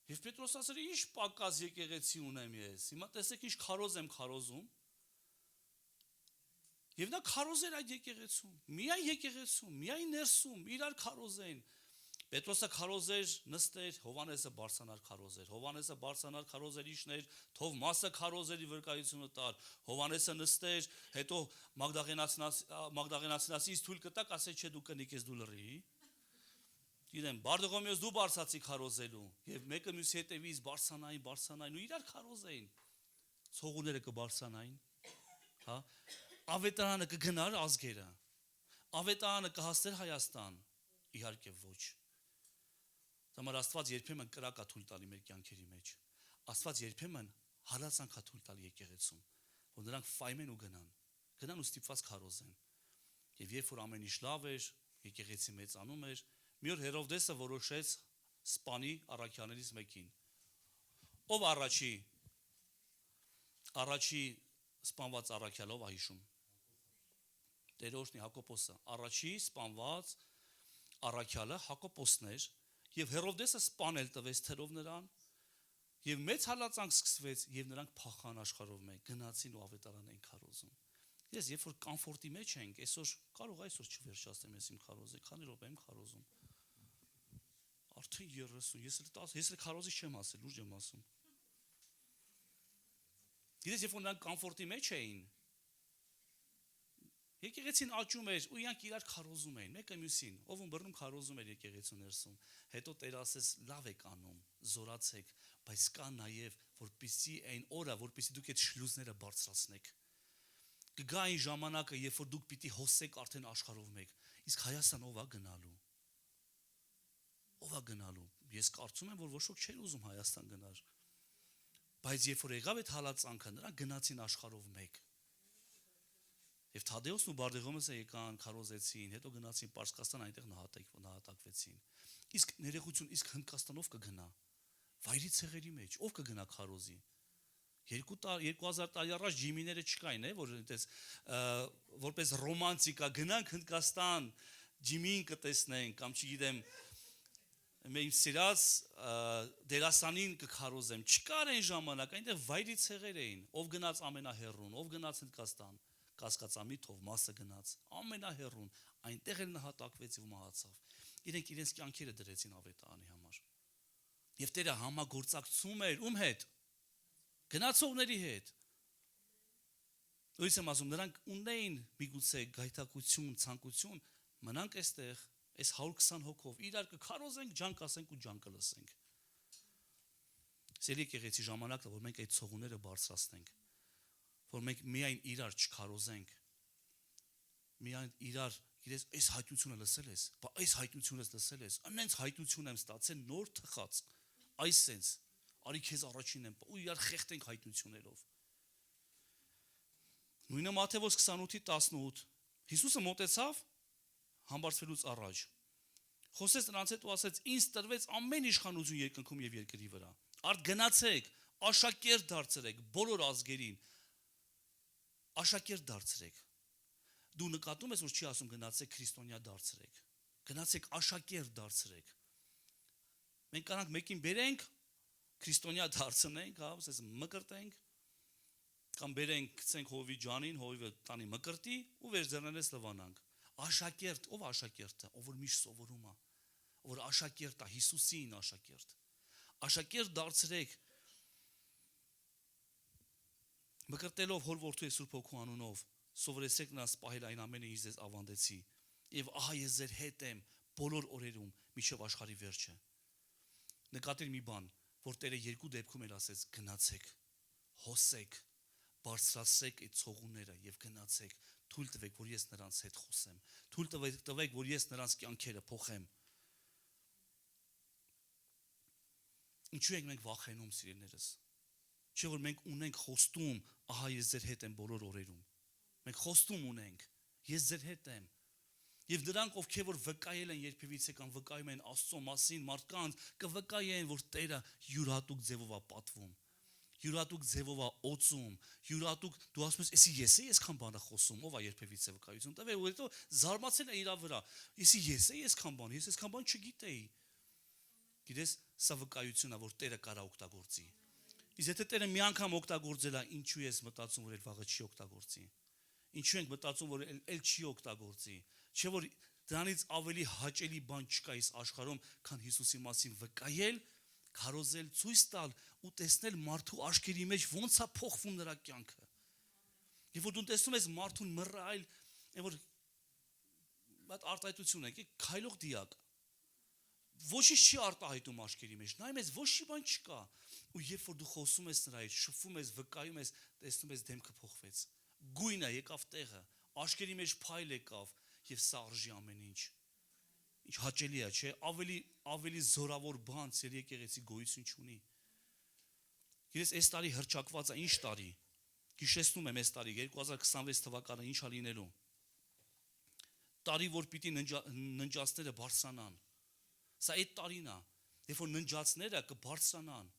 Եվ Պետրոս ասել է, ինչ պակաս եկեղեցի ունեմ ես, հիմա տեսեք ինչ քարոզ եմ քարոզում։ Եվ նա քարոզեր այդ եկեղեցում, միայն ներսում, իրար քարոզեն։ Պետրոսը քարոզեր, նստեր, Հովանեսը բարձրանար քարոզեր, Հովանեսը բարձրանար քարոզեր իշներ, Թովմասը քարոզերի վրկայությունը տար, Հովանեսը նստեր, հետո Մագդաղենացիից թույլ կտակ, ասել չէ դու կնիկես դու լռի։ Գիտեմ, Բարդողոմեոս դու բարձացի քարոզելու, եւ մեկը մյուսի հետևից բարձրանային ու իրար քարոզեին։ Ցողունները կբարձրանային, հա։ Ավետարանը կգնար ազգերը։ Ավետարանը կհասներ Հայաստան։ Իհարկե ոչ։ Դամար Աստված երբեմն կրակ է թույլ տալի մեր կյանքերի մեջ։ Աստված երբեմն հալածանք է թույլ տալի եկեղեցում, որ նրանք ֆայմեն ու գնան ու ստիպված քարոզեն։ Եվ երբ որ ամեն ինչ լավ էր, եկեղեցի մեծանում էր, մի օր Հերովդեսը որոշեց սպանի առաքյալներից մեկին։ Ով առաջի սպանված առաքյալով հիշում։ Տերոջնի Հակոբոսը, առաջի սպանված առաքյալը Հակոբոսն էր, եւ Հերովդեսը սպանել տվեց թերով նրան, եւ մեծ հալածանք սկսվեց, եւ նրանք փախան աշխարհով մեկ, գնացին ու ավետարան էին քարոզում։ Ես երբ որ կոմֆորտի մեջ ենք, այսօր կարող այսօր չվերջացնեմ ես իմ քարոզը, քանի րոպե եմ քարոզում։ Արդեն 30, ես էլ քարոզի չեմ ասել, լուրջ եմ ասում։ Գիտես, երբ որ նրանք կոմֆորտի մեջ էին, եկեղեցին աճում էր ու իրանք իրար քարոզում էին, մեկը մյուսին, ով ում բռնում քարոզում էր եկեղեցու ներսում։ Հետո Տերը ասեց՝ լավ եք անում, զորացեք, բայց կա նաև որպեսզի այն օրը, որպեսզի դուք այդ շլուզները բարձրացնեք։ Կգա այն ժամանակը, երբ որ դուք պիտի հոսեք արդեն աշխարհով մեկ։ Իսկ Հայաստան ով է գնալու։ Ով է գնալու։ Ես կարծում եմ, որ ոչ ոք չէր ուզում Հայաստան գնալ։ Բայց երբ որ եղավ այդ հալածանքը, նրանք գնացին աշխարհով մեկ։ Եվ Թադեոսն ու Բարդեղոմեսը եկան, քարոզեցին, հետո գնացին Պարսկաստան, այնտեղ նահատակվեցին։ Իսկ ներողություն, իսկ Հնդկաստանով կգնա։ Վայրի ցեղերի մեջ ով կգնա քարոզի։ 2000 տարի առաջ ջիմիները չկային, որ այնպես որպես ռոմանտիկա գնանք Հնդկաստան, ջիմին կտեսնենք, կամ չգիտեմ, մեր սիրած դերասանին կքարոզեմ։ Չկար այն ժամանակ, այնտեղ վայրի ցեղեր էին, ով գնաց ամենահեռուն, ով գնաց Հնդկաստան, Կասկածամիթով մասը գնաց, ամենահեռուն, այնտեղ էլ նահատակվեց ու մահացավ։ Իրենք իրենց կյանքերը դրեցին ավետարանի համար։ Եվ Տերը համագործակցում էր ում հետ։ Գնացողների հետ։ Ույս եմ ասում, նրանք ունեին միգուցե գայթակղություն, ցանկություն, մնանք այստեղ, այս 120 հոգով, իրար կքարոզենք, ջանք ասենք ու ջանք կլսենք։ Սիրելի եկեղեցի, ժամանակն է, որ մենք այդ ցողունները բարձրացնենք, որ մենք միայն իրար չքարոզենք, միայն իրար, գիտես, այս հայտնությունը լսել ես, բա այս հայտնությունը լսել ես, այնց հայտնություն եմ ստացել նոր թխած, այս sense արի քեզ առաջին եմ, ու իրար խեղտենք հայտնություններով։ Նույնը Մատթեոս 28:18 Հիսուսը մոտեցավ համբարձվելուց առաջ։ Խոսեց նրանց հետ ու ասեց. «Ինձ տրվեց ամեն իշխանություն երկնքում եւ երկրի վրա։ Արդ գնացեք, աշակերտ դարձրեք բոլոր ազգերին։ Աշակերտ դարձրեք։ Դու նկատում ես, որ չի ասում գնացեք քրիստոնյա դարձրեք։ Գնացեք աշակերտ դարձրեք։ Մենք կանանք մեկին բերենք քրիստոնյա դարձնենք, հա, ասես մկրտենք, կամ բերենք, գցենք հովի ջանին, հովիվը տանի մկրտի ու վերձեռնես լվանանք։ Աշակերտ, ով աշակերտը, ով որ միշտ սովորում է, ով որ աշակերտ է, Հիսուսին աշակերտ։ Աշակերտ դարձրեք։ Մկրտելով հոր որդու եւ Սուրբ Հոգու անունով, սովորեցեք նրանց պահել այն ամենը, ինչ ձեզ ավանդեցի։ Եվ ահա ես ձեր հետ եմ բոլոր օրերում մինչև աշխարհի վերջը։ Նկատիր մի բան, որ Տերը երկու դեպքում էլ ասեց գնացեք, հոսեք, բարձրացրեք այդ ցողունները եւ գնացեք, թույլ տվեք, որ ես նրանց հետ խոսեմ, թույլ տվեք, որ ես նրանց կյանքերը փոխեմ։ Ինչու ենք մենք վախենում, սիրելիներս։ Չէ՞ որ մենք ունենք խոստում, ահա ես ձեր հետ եմ բոլոր օրերում։ Մենք խոստում ունենք, ես ձեր հետ եմ։ Եվ նրանք, ովքեր որ վկայել են երբևիցե կամ վկայում են Աստծո մասին մարդկանց, կվկայեն, որ Տերը յուրատուկ ձևով է պատվում, յուրատուկ ձևով է օծում, յուրատուկ դու ասում ես, ես այսքան բանը խոսում, ով է երբևիցե վկայություն տվել, ու հետո զարմացել է իր վրա, ես այսքան բան, ես այսքան բան չգիտեի։ Գիտես, սա վկայությունն է, որ Տերը կարա օգտագործի։ Իսկ եթե Տերը մի անգամ օգտագործել է, ինչու ես մտածում, որ այդ վաղը չի օգտագործի։ Ինչու ենք մտածում, որ էլ չի օգտագործի։ Չէ՞ որ դրանից ավելի հաճելի բան չկա այս աշխարհում, քան Հիսուսի մասին վկայել, քարոզել, ցույց տալ ու տեսնել մարդու աչքերի մեջ ոնց է փոխվում նրա կյանքը։ Եվ որ դու տեսնում ես մարդուն մռայլ, որ այդ արտահայտություն է, քայլող դիակ։ Ոչինչ չի արտահայտում աչքերի մեջ, նայում ես, ոչ մի բան չկա։ Ու երբ որ դու խոսում ես նրա հետ, շփվում ես, վկայում ես, տեսնում ես դեմքը փոխվեց։ Գույնը եկավ տեղը, աչքերի մեջ փայլ եկավ, եւ սա արժի ամեն ինչ։ Ինչ հաճելի է, չէ՞, ավելի զորավոր բան ծեր եկեղեցի գոյություն չունի։ Գիտես, այս տարի հրճակված է, ինչ տարի։ Հիշեցնում եմ այս տարի 2026 թվականը ինչ է լինելու։ Տարի, որ պիտի ննջածները բարձրանան։ Սա այդ տարին է, երբ որ ննջածները կբարձրանան։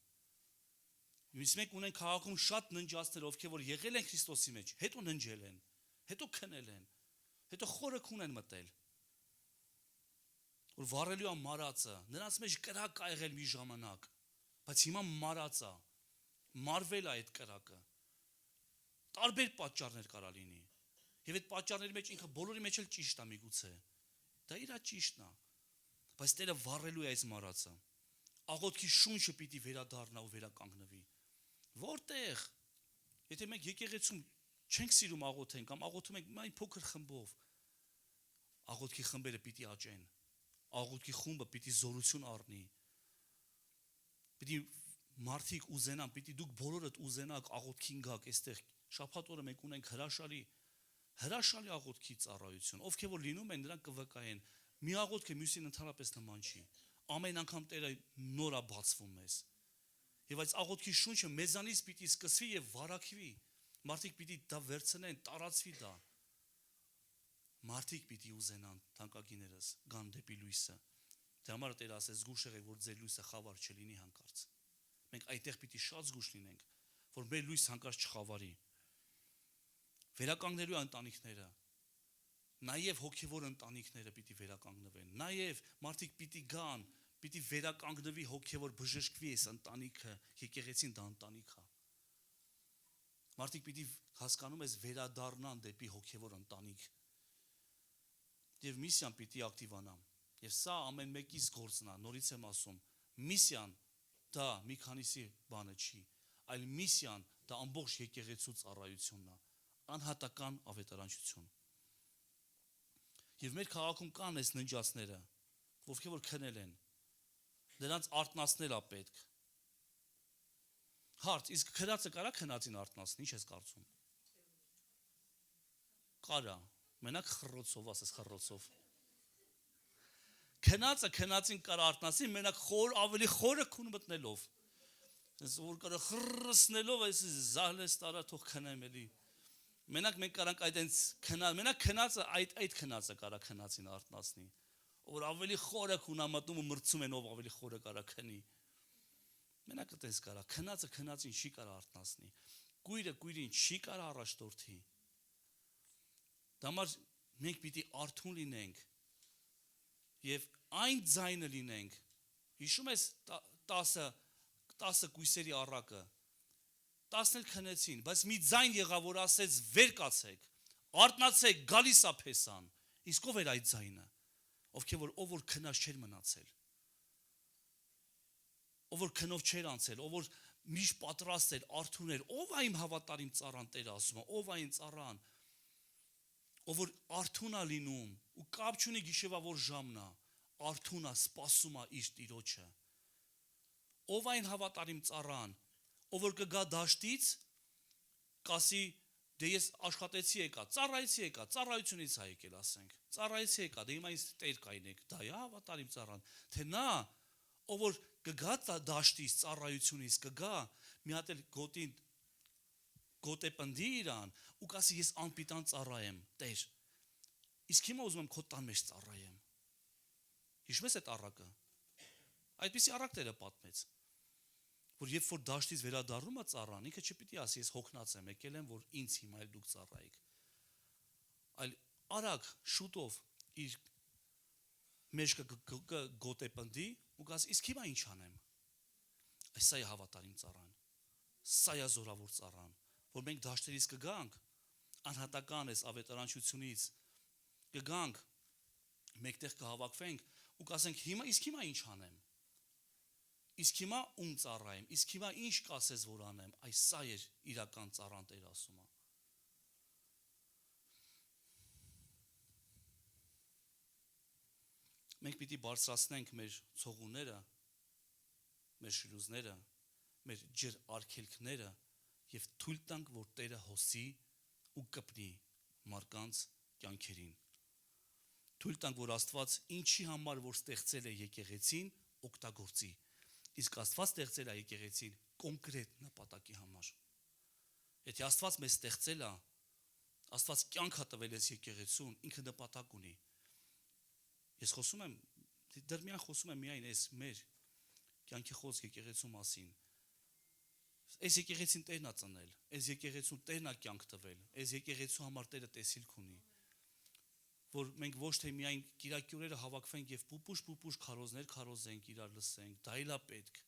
Մենք ունենք քաղաքում շատ ննջածներ, ովքեր որ եղել են Քրիստոսի մեջ, հետո ննջել են, հետո քնել են, հետո խորը քուն են մտել։ Որ վառելու է մարածը, նրանց մեջ կրակ ա եղել մի ժամանակ, բայց հիմա մարած է, մարվել է այդ կրակը։ Տարբեր պատճառներ կարա լինի։ Եվ այդ պատճառների մեջ ինքը բոլորի մեջ էլ ճիշտ է միգուցե։ Դա իրա ճիշտն է։ Բայց Տերը վառելու է այս մարածը։ Աղոթքի շունչը պիտի վերադառնա ու վերականգնվի։ Որտեղ։ Եթե մենք եկեղեցում չենք սիրում աղոթեն կամ աղոթում ենք մի փոքր խմբով, աղոթքի խմբերը պիտի աճեն։ Աղոթքի խումբը պիտի զորություն առնի։ Պիտի մարդիկ ուզենան, պիտի դուք բոլորդ ուզենաք աղոթքին գաք այստեղ։ Շաբաթ օրը մենք ունենք հրաշալի Հրաշալի աղոթքի ծառայություն, ովքեր որ լինում են, նրանք կվկայեն, մի աղոթքը մյուսին ընդհանրապես նման չի, ամեն անգամ Տերը նորա բացվում մեզ, եւ այս աղոթքի շունչը մեզանից պիտի սկսվի եւ վարակվի, մարդիկ պիտի դա վերցնեն, տարածվի դա, մարդիկ պիտի ուզենան, թանկագիներս, գան դեպի լույսը, դե համար Տերը ասեց, զգուշ եղեք, որ ձեր լույսը խավար չլինի հանկարծ, մենք այդտեղ պիտի շատ զգուշ լինենք, որ մեր լույս հանկարծ չխավարի, վերականգնելու ընտանիքները, նաև հոգևոր ընտանիքները պիտի վերականգնվեն, նաև մարդիկ պիտի գան, պիտի վերականգնվի հոգևոր բժշկվի այս ընտանիքը, եկեղեցին դա ընտանիք է, մարդիկ պիտի հասկանում ես վերադառնան դեպի հոգևոր ընտանիք, եւ միսիան պիտի ակտիվանա, եւ սա ամեն մեկիս գործն է, նորից եմ ասում, միսիան դա մի քանիսի բանը չի, այլ միսիան դա ամբողջ եկեղեցու ծառայությունն է, անհատական ավետարանչություն։ Եվ մեր քաղաքում կան այս ննջածները, ովքեր որ քնել են, նրանց արթնացնել է պետք։ Հարց, իսկ քնածը կարա քնածին արթնացնի, ինչ ես կարծում։ Կարա, մենակ խռոցով, ասես խռոցով։ Քնածը քնածին կարա արթնացնի, մենակ ավելի խորը քուն մտնելով։ Այս որ կարա խռսնելով, այս զահլես տարա թող քնեմ էլի։ Մենակ մենք կարանք այդենց քնած, մենակ քնածը այդ քնածը կարա քնածին արթնացնի, որ ավելի խորը քունա մտնում ու մրցում են ով ավելի խորը կարա քնի։ Մենակ այդպես կարա, քնածը քնածին չի կարա արթնացնի, կույրը կույրին չի կարա առաջնորդի։ Դա համար մենք պիտի արթուն լինենք եւ այն ձայնը լինենք։ Հիշում ես 10 կույսերի առակը 10 էլ քնեցին, բայց մի ձայն եղավ, որ ասեց վեր կացեք, արթնացեք, գալիս է փեսան։ Իսկ ով էր այդ ձայնը, ով որ քնած չէր մնացել, ով որ քնով չէր անցել, ով որ միշտ պատրաստ էր, արթուն էր, ով է իմ հավատարիմ ծառան, Տերը ասում է, ով է այն ծառան, ով որ արթուն է լինում ու կապ չունի գիշերվա որ ժամն է, արթուն է, սպասում է իր տիրոջը, ով է այն հավատարիմ ծառան, ով որ կգա դաշտից, կասի, դե ես աշխատեցի եկա, ծառայեցի եկա, ծառայությունից է եկել, ասենք, ծառայեցի եկա, դե հիմա ինձ Տեր կայնեք, դա է հավատարիմ ծառան, թե նա, ով որ կգա դաշտից, ծառայությունից, կգա, մի հատ էլ գոտեպնդի իրան, ու կասի ես անպիտան ծառա եմ, Տեր, իսկ հիմա ուզում եմ քո տան մեջ ծառայեմ, հիշում ես այդ առակը, այդպիսի առակ Տերը պատմեց, որ երբ որ դաշտից վերադառնում է ծառան, ինքը չպիտի ասի, ես հոգնած եմ, եկել եմ, որ ինձ հիմա էլ դուք ծառայեք, այլ արագ, շուտով իր մեջքը գոտեպնդի ու կասի, իսկ հիմա ինչ անեմ, այս սա է հավատարիմ ծառան, սա է զորավոր ծառան, որ մենք դաշտերից կգանք, անհատական ես ավետարանչությունից, կգանք, մեկտեղ կհավաքվենք ու կասենք, իսկ հիմա ինչ անեմ, իսկ հիմա ում ծառայեմ, իսկ հիմա ինչ կասես որ անեմ, այս սա էր իրական ծառան Տեր ասում է։ Մենք պիտի բարձրացնենք մեր ցողունները, մեր շիրուզները, մեր ջր արգելքները եւ թույլ տանք, որ Տերը հոսի ու կպնի մարդկանց կյանքերին։ Թույլ տանք, որ Աստված ինչի համար որ ստեղծել է եկեղեցին, օգտագործի։ Իսկ Աստված ստեղծել է եկեղեցին կոնկրետ նպատակի համար։ Եթե Աստված մեզ ստեղծել է, Աստված կյանք է տվել այս եկեղեցուն, ինքը նպատակ ունի։ Ես խոսում եմ, դեռ միայն խոսում եմ միայն այս մեր կյանքի խոսք եկեղեցու մասին։ Այս եկեղեցին Տերն է ծնել, այս եկեղեցուն Տերն է կյանք տվել, այս եկեղեցու համար Տերը տեսիլք ունի։ Որ մենք ոչ թե միայն կիրակի օրերը հավաքվենք եւ պուպուշ քարոզներ քարոզենք, իրար լսենք, դա էլ է պետք։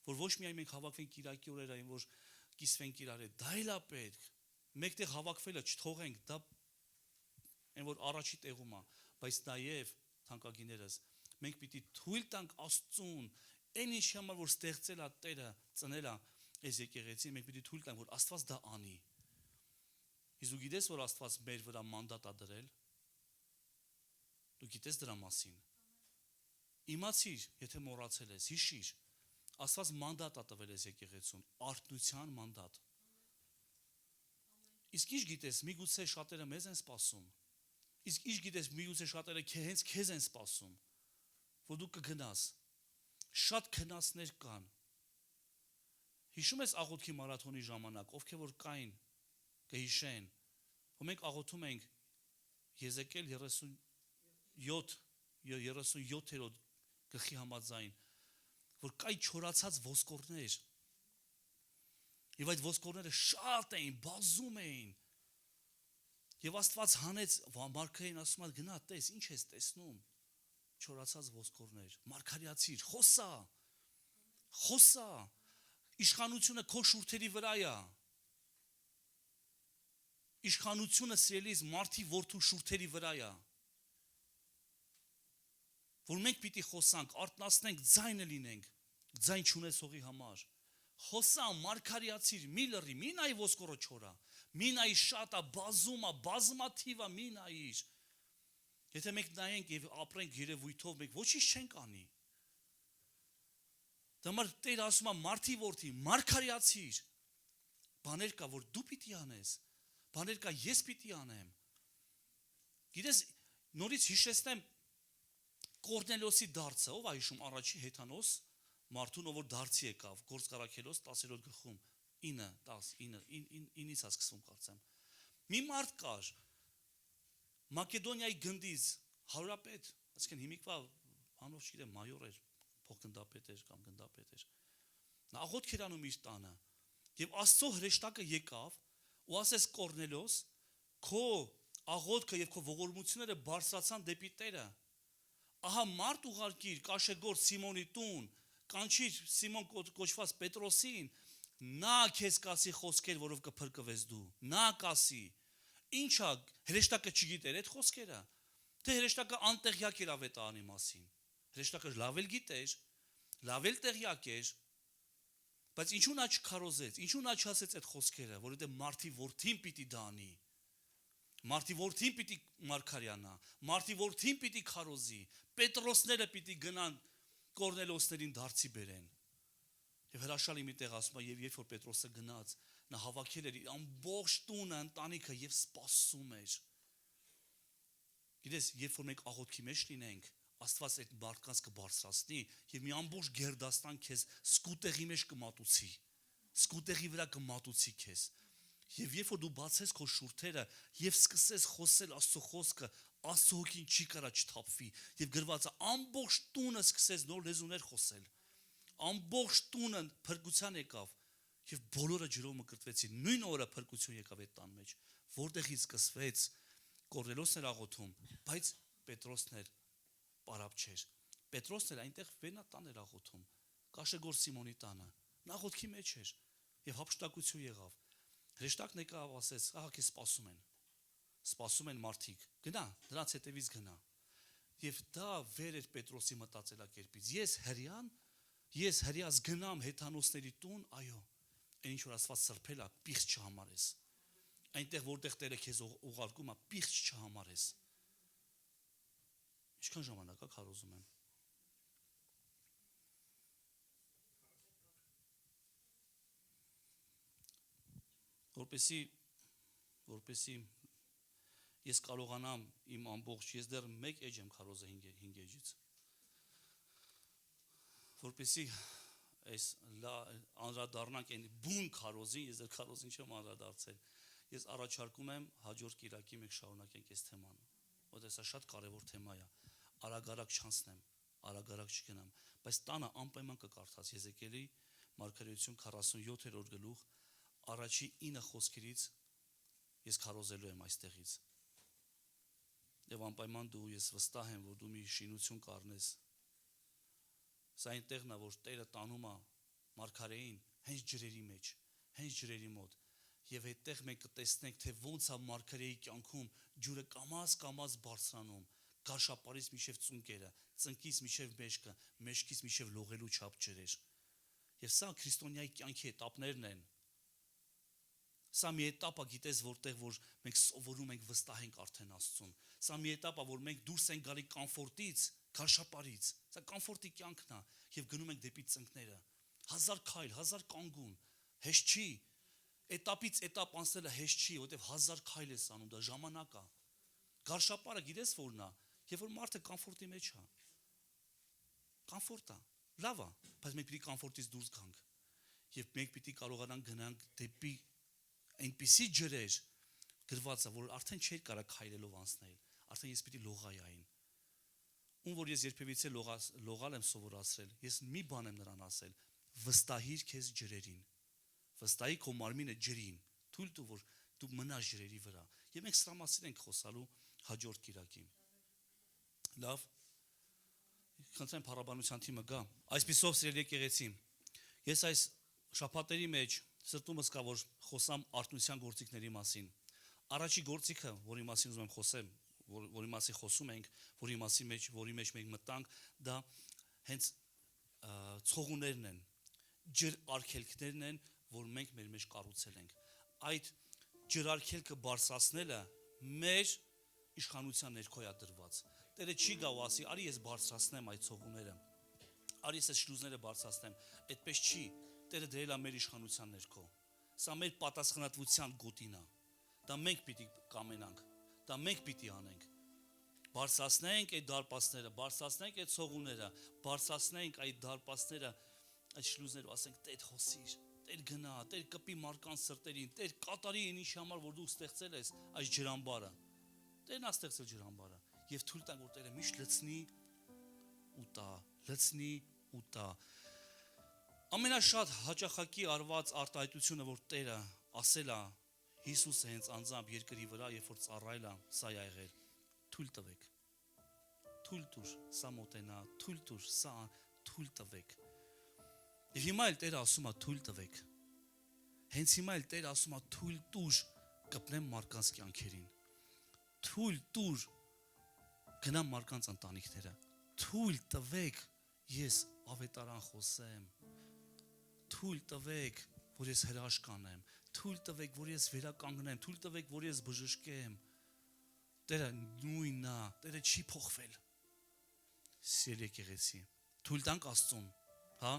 Որ ոչ միայն մենք հավաքվենք կիրակի օրերը, այն որ կիսվենք իրար հետ, դա էլ է պետք։ Մեկտեղ հավաքվելը չթողենք, դա այն որ առաջի տեղում է, բայց նաեւ թանկագիներս, մենք պիտի թույլ տանք Աստծուն, այն ինչի համար որ ստեղծել է Տերը, ծնել է այս եկեղեցին, մենք պիտի թույլ տանք, որ Աստված դա անի։ Իսկ դու գիտես, որ Աստված մեր վրա մանդատ է դրել։ Դու գիտես դրա մասին։ Իմացիր, եթե մոռացել ես, հիշիր, Աստված մանդատ է տվել այս եկեղեցուն, արթնության մանդատ։ Իսկ ինչ գիտես, միգուցե շատերը մեզ են սպասում։ Իսկ ինչ գիտես, միգուցե շատերը հենց քեզ են սպասում, որ դու կգնաս։ Շատ քնածներ կան։ Հիշում ես աղոթքի մարաթոնի ժամանակ, ովքեր որ կային, կհիշեն, որ մենք աղոթում ենք Եզեկիել 37-րդ գլխի համաձայն, որ կայ չորացած ոսկորներ, եւ այդ ոսկորները շատ էին, բազում էին, եւ Աստված հանեց մարգարեին, ասում է գնա տես, ինչ ես տեսնում, չորացած ոսկորներ, մարգարեացիր, խոսա, իշխանությունը քո շուրթերի վրա է, իշխանությունը սիրելիս մարդի որդու շուրթերի վրա է, որ մենք պիտի խոսանք, արթնացնենք, ձայնը լինենք, ձայն չունեցողի համար, խոսա, մարգարեացիր, մի լռի, մի նայի ոսկորը չորա, մի նայի շատա, բազումա, բազմաթիվա, մի նայիր, եթե մենք նայենք և ապրենք երևույթով, մենք ոչինչ չենք անի, դամար Տեր ասում է մարդի որդի, մարգարեացիր, բաներ կա, որ դու պիտի անես, բաներ կա, ես պիտի անեմ, գիտես, նորից հիշեցնեմ Կորնելիոսի դարձը, ով այշում առաջի հեթանոս, մարդուն, ով որ դարձի եկավ, Գործք Առաքելոս 10-րդ գլխում, 9-ից է սկսվում կարծեմ, մի մարդ կար, Մակեդոնիայի գնդից, հարուրապետ, այսինքն հիմիկվա, հանով չգիտեմ, մայոր էր, փոխգնդապետ էր կամ գնդապետ էր, նա աղոթք էր անում իր տանը, և Աստծո հրեշտակը եկավ, ու ասես Կորնելիոս, քո աղոթքը և քո ողորմությունները բարձրացան դեպի Տերը, ահա մարդ ուղարկիր Կաշեգոր Սիմոնի տուն, կանչիր Սիմոն կոչված Պետրոսին, նա քեզ կասի խոսքեր, որով կփրկվես դու, նա կասի, ինչա, հրեշտակը չգիտեր այդ խոսքերը, թե հրեշտակը անտեղյակ էր ավետ անի մասին, հրեշտակը լավ էլ գիտեր, լավ էլ տեղյակ էր, բայց ինչու նա չքարոզեց, ինչու նա չասեց այդ խոսքերը, որովհետև մարդի որդին պիտի դա անի, մարդի որդին պիտի մարգարյանա, մարդի որդին պիտի քարոզի, Պետրոսները պիտի գնան Կորնելիոսներին դարձի բերեն, և հրաշալի մի տեղ ասում է, և երբ որ Պետրոսը գնաց, նա հավաքել էր իր ամբողջ տունը, ընտանիքը և սպասում էր, գիտես, երբ որ մենք աղոթքի մեջ լինենք, Աստված այդ մարդկանց կբարձրացնի և մի ամբողջ գերդաստան քեզ սկուտեղի մեջ կմատուցի, սկուտեղի վրա կմատուցի քեզ, և երբ որ դու բացես քո շուրթերը և սկսես խոսել Աստծո խոսքը, Աստծո հոգին չի կարա չթափվի, և գրված է ամբողջ տունը սկսեց նոր լեզուներ խոսել, ամբողջ տունը փրկության եկավ, և բոլորը ջրով մկրտվեցին, նույն օրը փրկություն եկավ այդ տան մեջ, որտեղից սկսվեց Կորնելիոսն էր աղոթում, բայց Պետրոսն էր պարապ չէր, Պետրոսն էր այնտեղ վենատան էր աղոթում, Կաշեգոր Սիմոնի տանը, նա աղոթքի մեջ էր, և հափշտակություն եղավ, հրեշտակն եկավ ասեց, ահա քեզ սպասում են մարդիկ, գնա, նրանց հետևից գնա, և դա վեր էր Պետրոսի մտածելակերպից, ես հրյաս գնամ հեթանոսների տուն, այո, այն ինչ որ Աստված սրբել է, պիղծ չհամարես, այնտեղ որտեղ Տերը քեզ ուղարկում է, պիղծ չհամարես, ինչքան ժամանակ է քարոզում եմ, որպեսի ես կարողանամ իմ ամբողջ, ես դեռ մեկ էջ եմ քարոզը 5 էջից, որպեսի այս անդրադառնանք այն բուն քարոզին, ես դեռ քարոզին չեմ անդրադարձել, ես առաջարկում եմ հաջորդ կիրակի մենք շարունակենք այս թեման, որտեղ սա շատ կարևոր թեմա է, արագ չանցնեմ, արագ չգնամ, բայց տանը անպայման կկարդաս Եզեկիելի մարգարեություն 47-րդ գլուխ, առաջի 9 խոսքերից ես քարոզելու եմ այստեղից, և անպայման դու, ես վստահ եմ, որ դու մի շինություն կառնես, սա այն տեղն է, որ Տերը տանում է մարգարեին հենց ջրերի մեջ, հենց ջրերի մոտ, և այդտեղ մենք կտեսնենք, թե ոնց է մարգարեի կյանքում ջուրը կամաց բարձրանում, գարշապարից մինչև ծունկերը, ծնկից մինչև մեջքը, մեջքից մինչև լողելու չափ ջրեր, և սա քրիստոնյայի կյանքի էտապներն են, սա մի էտապ է, գիտես, որտեղ որ մենք սովորում ենք վստահ ենք արդեն Աստծուն, սա մի էտապ է, որ մենք դուրս ենք գալի կամֆորտից, գարշապարից, սա կամֆորտի կյանքն է, և գնում ենք դեպի ծնկները, 1000 քայլ, 1000 կանգուն, հեշտ չի, Էտապից էտապ անցնելը հեշտ չի, որտեվ 1000 քայլ ես անում, դա ժամանակ է։ Գարշապարը գիտես որն է, երբ որ մարդը կոմֆորտի մեջ է։ Կոմֆորտ է, լավ է, բայց մենք պիտի կոմֆորտից դուրս գանք։ Եվ մենք պիտի կարողանանք գնանք դեպի այնպիսի ջրեր գրված է, որ արդեն չէր կարա քայլելով անցնել, արդեն ես պիտի լողայային։ Ում որ ես երբևիցե լողալ եմ սովորացրել, ես մի բան եմ նրան ասել, վստահիր քեզ ջրերին, վստահի քո մարմինը ջրին, թույլ տու որ դու մնաս ջրերի վրա։ Եվ մենք սրա մասին ենք խոսալու հաջորդ կիրակին։ Լավ։ Խնդրեմ փառաբանության թիմը գա։ Այսպիսով սիրելի եկեղեցի, ես այս շաբաթների մեջ սրտումս կա որ խոսամ արթնության գործիքների մասին։ Առաջի գործիքը, որի մասին ուզում եմ խոսեմ, որի մասին խոսում ենք, որի մեջ մենք մտանք, դա հենց ցողուններն են, ջրարգելքներն են, որ մենք մեր մեջ կառուցել ենք։ Այդ ջրարգելքը բարձրացնելը մեր իշխանության ներքո է դրված։ Տերը չի գա ու ասի, արի ես բարձրացնեմ այդ ցողունները, արի ես այս շլուզները բարձրացնեմ, այդպես չի, Տերը դրել է մեր իշխանության ներքո։ Սա մեր պատասխանատվության գոտին է։ Դա մենք պիտի կամենանք, դա մենք պիտի անենք։ Բարձրացնենք այդ դարպասները, բարձրացնենք այդ ցողունները, բարձրացնենք այդ դարպասները, այդ շլուզները, ասենք Տեր հոսիր, Տեր գնա, Տեր կպի մարդկանց սրտերին, Տեր կատարի այն ինչի համար որ դու ստեղծել ես այս ջրամբարը։ Տերն է ստեղծել ջրամբարը եւ թույլ տանք որ Տերը միշտ լցնի ու տա, լցնի ու տա։ Ամենաշատ հաճախակի արված արտահայտությունը որ Տերը ասել է Հիսուսը հենց անձամբ երկրի վրա երբ որ ծառայել է, սա է եղել։ Թույլ տվեք։ Թույլ տուր, սա մոտենա, թույլ տուր, սա թույլ տվեք։ Եվ հիմա էլ Տերը ասում է թույլ տվեք։ Հենց հիմա էլ Տերը ասում է թույլ տուր կպնեմ մարդկանց կյանքերին։ Թույլ տուր գնամ մարդկանց ընտանիքները։ Թույլ տվեք ես ավետարան խոսեմ։ Թույլ տվեք որ ես հրաշք անեմ։ Թույլ տվեք որ ես վերականգնեմ, թույլ տվեք որ ես բժշկեմ։ Տերը նույնն է, Տերը չի փոխվել։ Սիրելի եկեղեցի, թույլ տանք Աստծուն, հա?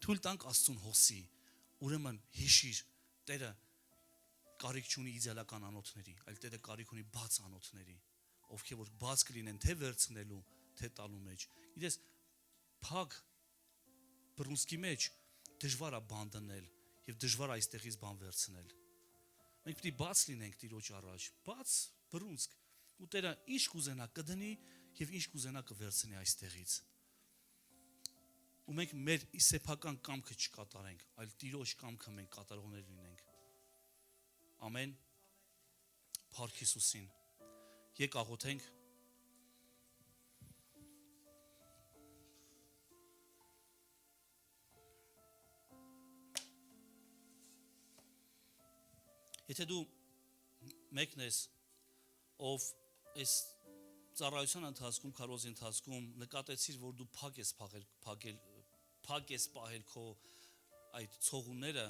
Թույլ տանք Աստծուն հոսի։ Ուրեմն հիշիր, Տերը կարիք չունի իդեալական անոթների, այլ Տերը կարիք ունի բաց անոթների, ովքեր որ բաց կլինեն թե վերցնելու, թե տալու մեջ։ Գիտես, փակ բռունցքի մեջ դժվար է բան դնել եւ դժվար է այստեղից բան վերցնել։ Մենք պիտի բաց լինենք Տիրոջ առաջ, բաց բռունցք, ու Տերը ինչ կուզենա կդնի եւ ինչ կուզենա կվերցնի այստեղից։ Ու մենք մեր սեփական կամքը չկատարենք, այլ Տիրոջ կամքը մենք կատարողներ լինենք։ Ամեն։ Փառք Հիսուսին։ Եկ աղոթենք։ Եթե դու մեկն ես, ով այս ծառայության ընթացքում, քարոզի ընթացքում նկատեցիր, որ դու փակ ես պահել քո այդ ցողունները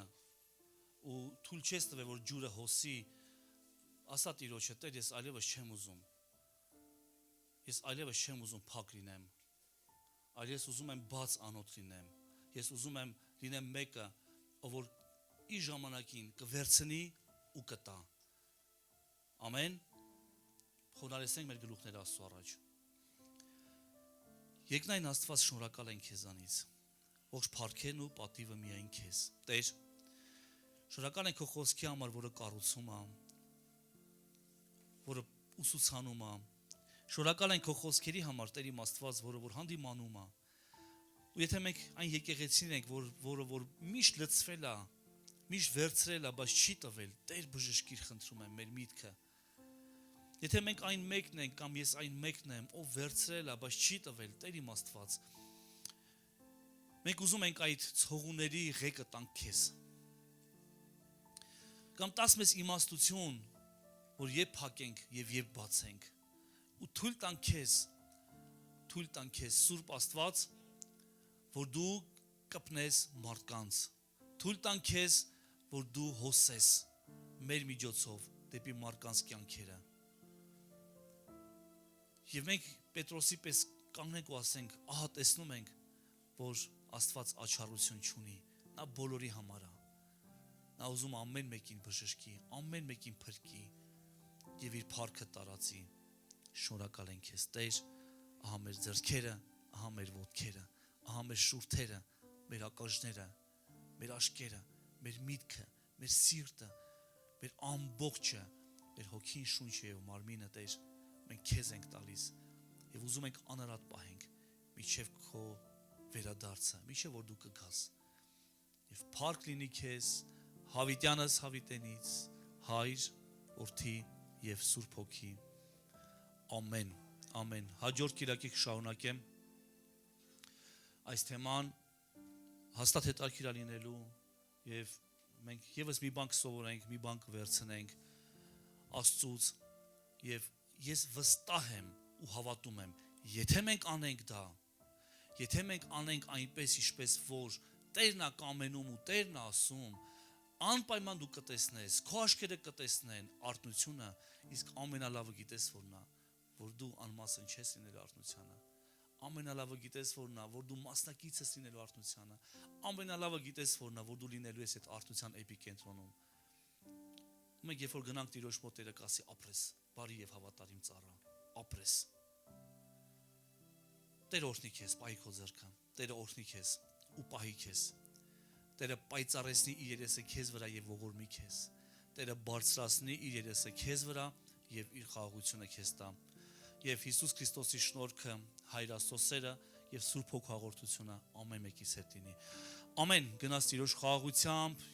ու թույլ չես տվել, որ ջուրը հոսի, ասա Տիրոջը, Տեր, ես այլևս չեմ ուզում։ Ես այլևս չեմ ուզում փակ լինեմ, այլ ես ուզում եմ բաց անոթ լինեմ։ Ես ուզում եմ լինեմ մեկը, ով որ իր ժամանակին կվերցնի ու կտա։ Ամեն։ Խոնարհեցնենք մեր գլուխները Աստծո առաջ։ Եկնային Աստված, շնորհակալ ենք քեզանից։ Ողջ փառքերն ու պատիվը միայն քեզ։ Տեր, շնորհակալ ենք քո խոսքի համար, որը կառուցում է, որը ուսուցանում է։ Շնորհակալ ենք քո խոսքերի համար, Տեր իմ Աստված, որը որ հանդիմանում է։ Ու եթե մենք այն եկեղեցին ենք, որը միշտ լցվել է, միշտ վերցրել է, բայց չի տվել, Տեր բժշկիր խնդրում եմ մեր միտքը։ Եթե մենք այն մեկն ենք կամ ես այն մեկն եմ, ով վերցրել է, բայց չի տվել, Տեր իմ Աստված, մենք ուզում ենք այդ ցողունների ղեկը տանք քեզ։ Կամ տաս մեզ իմաստություն, որ երբ փակենք եւ երբ բացենք, ու թույլ տանք քեզ, Սուրբ Աստված, որ դու կպնես մարդկանց, թույլ տանք քեզ, որ դու հոսես մեր միջոցով դեպի մարդկանց կյանքերը։ Եվ մենք Պետրոսի պես կանգնենք ու ասենք, ահա տեսնում ենք, որ Աստված աչառություն չունի, նա բոլորի համար է։ Նա ուզում ամեն մեկին բժշկի, ամեն մեկին փրկի եւ իր փառքը տարածի։ Շնորհակալ ենք քեզ, Տեր, ահա մեր ձեռքերը, ահա մեր ոտքերը, ահա մեր շուրթերը, մեր ակաժները, մեր աշկերը, մեր միտքը, մեր սիրտը, մեր ամբողջը, մեր հոգին, շունչը եւ մարմինը, Տեր, մենք քեզ ենք տալիս եւ ուզում ենք անարատ պահենք միջև քո վերադարձը, միջև որ դու կգաս։ Եվ փառք լինի քեզ, Հավիտյանս Հավիտենից, Հայր, Որդի եւ Սուրբ Հոգի։ Ամեն, ամեն։ Հաջորդ կիրակի կշարունակեմ այս թեման հաստատ հետաքրքիր լինելու եւ մենք եւս մի բան կսովորենք, մի բան կվերցնենք Աստծուց եւ ես վստահ եմ ու հավատում եմ, եթե մենք անենք դա, եթե մենք անենք այնպես ինչպես որ Տերն է կամենում ու Տերն է ասում, անպայման դու կտեսնես, քո աչքերը կտեսնեն արթնությունը, իսկ ամենալավը գիտես որն է, որ դու անմասն չես լինելու արթնությանը։ Ամենալավը գիտես որն է, որ դու մասնակից ես լինելու արթնությանը։ Ամենալավը գիտես որն է, որ դու լինելու ես այդ արթնության էպիկենտրոնում։ Մենք երբ որ գնանք Տիրոջ մոտ, Տերը կասի ապրես, բարի եւ հավատարիմ ծառա, ապրես։ Տերը օրհնի քեզ, պահի քո ձեռքը, Տերը օրհնի քեզ ու պահի քեզ։ Տերը պայծառեցնի իր երեսը քեզ վրա եւ ողորմի քեզ։ Տերը բարձրացնի իր երեսը քեզ վրա եւ իր խաղաղությունը քեզ տա։ Եվ Հիսուս Քրիստոսի շնորհքը, Հայր Աստծո սերը եւ Սուրբ Հոգու հաղորդությունը ամեն մեկիս հետ լինի։ Ամեն, գնաս Տիրոջ խաղաղությամբ